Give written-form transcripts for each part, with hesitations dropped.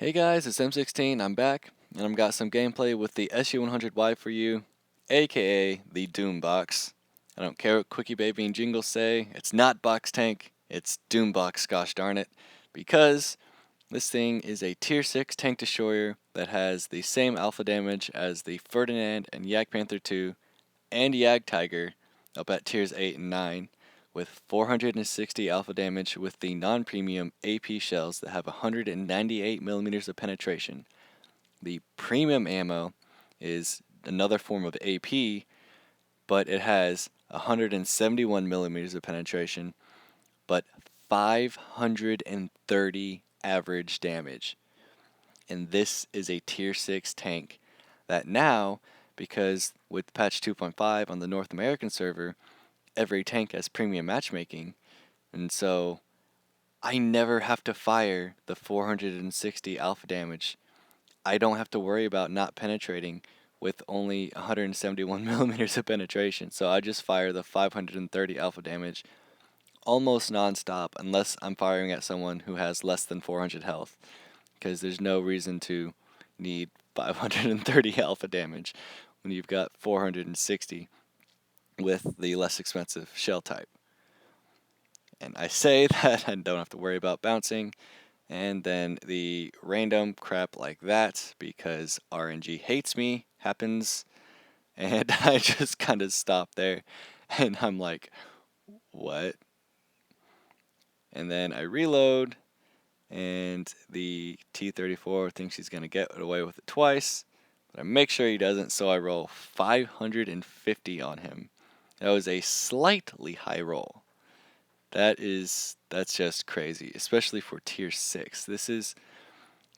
Hey guys, it's M16, I'm back, and I've got some gameplay with the SU-100Y for you, aka the Doom Box. I don't care what Quickie Baby and Jingle say, it's not Box Tank, it's Doom Box, gosh darn it, because this thing is a Tier 6 tank destroyer that has the same alpha damage as the Ferdinand and Yak Panther 2 and Yag Tiger up at Tiers 8 and 9, with 460 alpha damage with the non-premium AP shells that have 198 millimeters of penetration. The premium ammo is another form of AP, but it has 171 millimeters of penetration, but 530 average damage. And this is a Tier 6 tank that now, because with patch 2.5 on the North American server, every tank has premium matchmaking, and so I never have to fire the 460 alpha damage. I don't have to worry about not penetrating with only 171 millimeters of penetration, so I just fire the 530 alpha damage almost non-stop unless I'm firing at someone who has less than 400 health, because there's no reason to need 530 alpha damage when you've got 460 with the less expensive shell type. And I say that I don't have to worry about bouncing, and then the random crap like that, because RNG hates me, happens, and I just kind of stop there, and I'm like, what? And then I reload, and the T-34 thinks he's going to get away with it twice, but I make sure he doesn't, so I roll 550 on him. That was a slightly high roll. That's just crazy, especially for Tier 6. This is,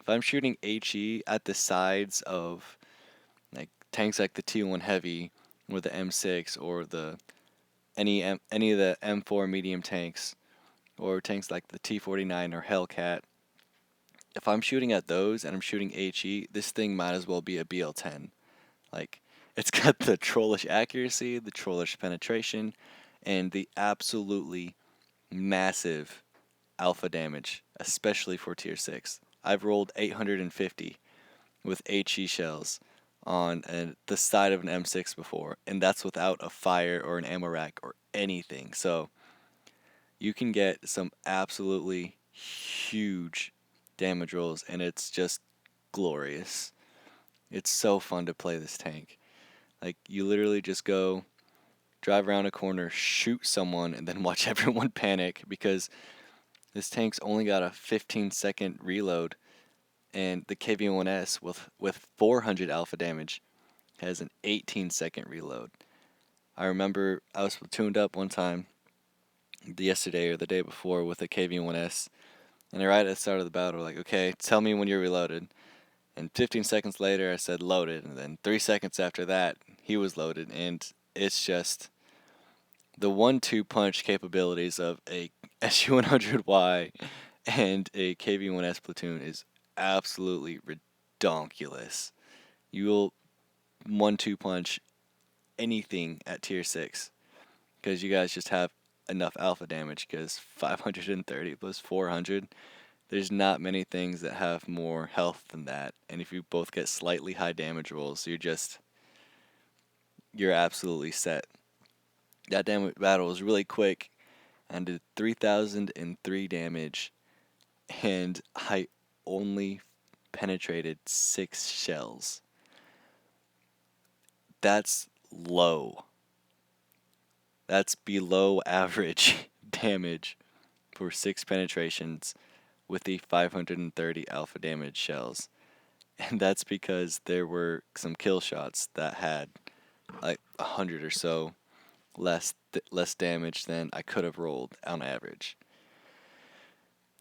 if I'm shooting HE at the sides of like tanks like the T1 Heavy or the M6 or the any of the M4 medium tanks or tanks like the T49 or Hellcat, if I'm shooting at those and I'm shooting HE, this thing might as well be a BL-10. Like, it's got the trollish accuracy, the trollish penetration, and the absolutely massive alpha damage, especially for Tier 6. I've rolled 850 with HE shells on the side of an M6 before, and that's without a fire or an ammo rack or anything. So you can get some absolutely huge damage rolls, and it's just glorious. It's so fun to play this tank. Like, you literally just go, drive around a corner, shoot someone, and then watch everyone panic, because this tank's only got a 15-second reload, and the KV-1S with 400 alpha damage has an 18-second reload. I remember I was platooned up one time, yesterday or the day before, with a KV-1S, and right at the start of the battle, like, okay, tell me when you're reloaded. And 15 seconds later, I said loaded, and then 3 seconds after that, he was loaded, and it's just the 1-2 punch capabilities of a SU-100Y and a KV-1S platoon is absolutely redonkulous. You will 1-2 punch anything at Tier 6 because you guys just have enough alpha damage, because 530 plus 400, there's not many things that have more health than that. And if you both get slightly high damage rolls, you're absolutely set. That battle was really quick and did 3,003 damage, and I only penetrated 6 shells. That's low. That's below average damage for 6 penetrations with the 530 alpha damage shells. And that's because there were some kill shots that had like 100 or so less damage than I could have rolled on average.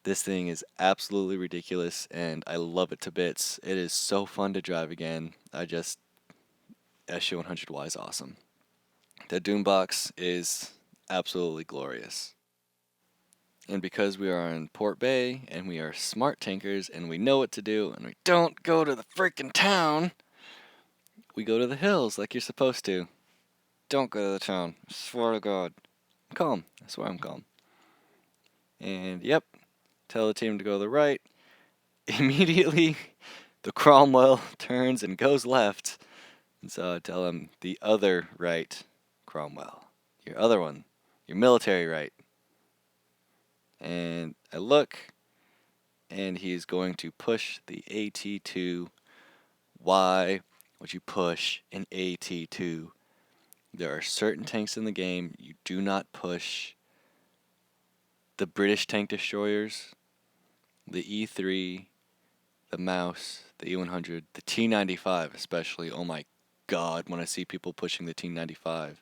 This thing is absolutely ridiculous, and I love it to bits. It is so fun to drive again. SU-100Y is awesome. The Doombox is absolutely glorious. And because we are in Port Bay, and we are smart tankers, and we know what to do, and we don't go to the freaking town, we go to the hills like you're supposed to. Don't go to the town. I swear to God. I'm calm. I swear I'm calm. And yep, tell the team to go to the right. immediately the Cromwell turns and goes left. And so I tell him, the other right, Cromwell. Your other one. Your military right. And I look, and he's going to push the AT-2. Why would you push an AT-2? There are certain tanks in the game you do not push. The British tank destroyers, the E3, the Mouse, the E-100, the T-95 especially. Oh my God, when I see people pushing the T-95.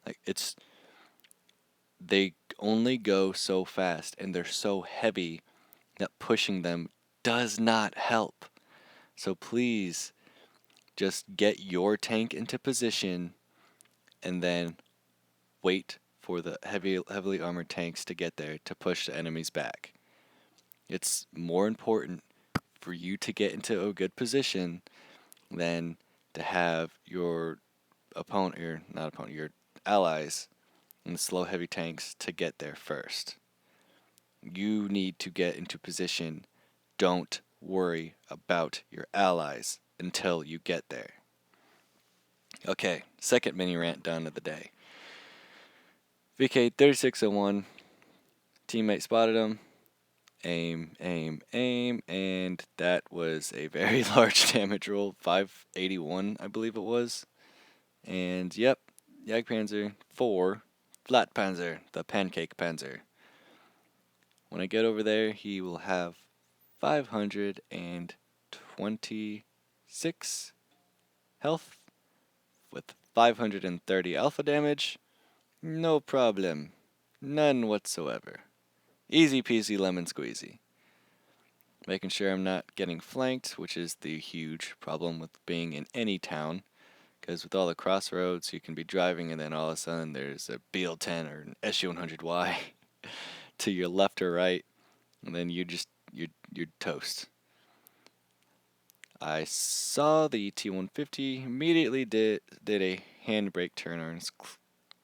Like, they only go so fast and they're so heavy that pushing them does not help. So please just get your tank into position and then wait for the heavily armored tanks to get there to push the enemies back. It's more important for you to get into a good position than to have your your allies in the slow heavy tanks to get there first. You need to get into position. Don't worry about your allies until you get there. Okay, second mini rant done of the day. VK 3601, teammate spotted him. Aim, aim, aim, and that was a very large damage roll. 581, I believe it was. And yep, Jagdpanzer 4, Flat Panzer, the Pancake Panzer. When I get over there, he will have 526 health with 530 alpha damage. No problem. None whatsoever. Easy peasy lemon squeezy. Making sure I'm not getting flanked, which is the huge problem with being in any town. Because with all the crossroads, you can be driving and then all of a sudden there's a BL-10 or an SU-100Y to your left or right. And then you're toast. I saw the T-150, immediately did a handbrake turn, or as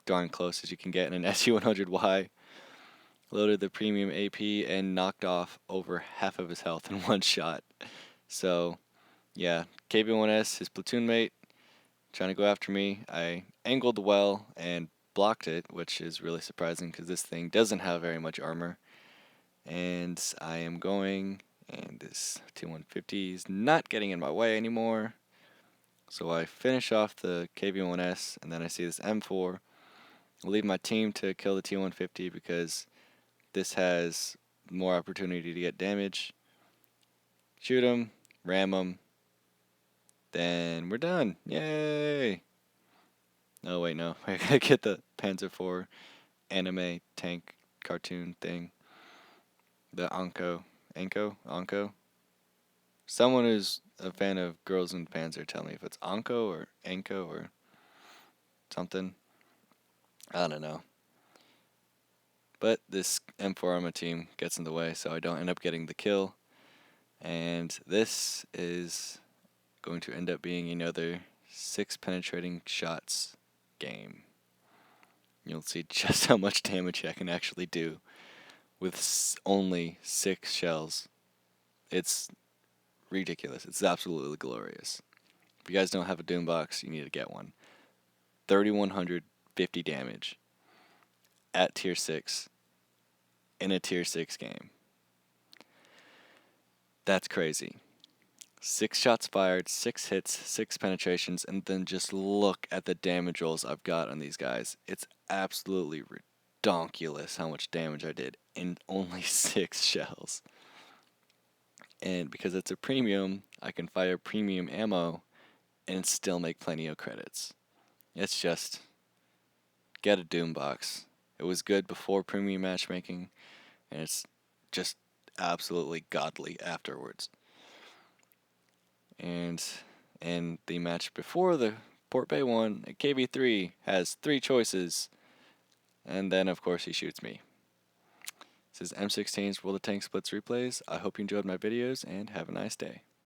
darn close as you can get in an SU-100Y. Loaded the premium AP and knocked off over half of his health in one shot. So, yeah, KB-1S, his platoon mate, trying to go after me. I angled well and blocked it, which is really surprising because this thing doesn't have very much armor. And I am going, and this T-150 is not getting in my way anymore. So I finish off the KB-1S, and then I see this M4. I'll leave my team to kill the T-150 because this has more opportunity to get damage. Shoot him, ram him, then we're done. Yay! Oh wait, no. I gotta get the Panzer IV anime tank cartoon thing. The Anko? Someone who's a fan of Girls in Panzer, tell me if it's Anko or something. I don't know. But this M4 Arma team gets in the way, so I don't end up getting the kill. And this is going to end up being another 6 penetrating shots game. You'll see just how much damage I can actually do with only 6 shells. It's ridiculous. It's absolutely glorious. If you guys don't have a Doom box, you need to get one. 3,150 damage at tier 6 in a tier 6 game. That's crazy. 6 shots fired, 6 hits, 6 penetrations, and then just look at the damage rolls I've got on these guys. It's absolutely redonkulous how much damage I did in only 6 shells. And because it's a premium, I can fire premium ammo and still make plenty of credits. It's just, get a Doom box. It was good before premium matchmaking, and it's just absolutely godly afterwards. And in the match before the Port Bay one, KB3 has 3 choices, and then of course he shoots me. This is M16's World of Tanks Blitz Replays. I hope you enjoyed my videos, and have a nice day.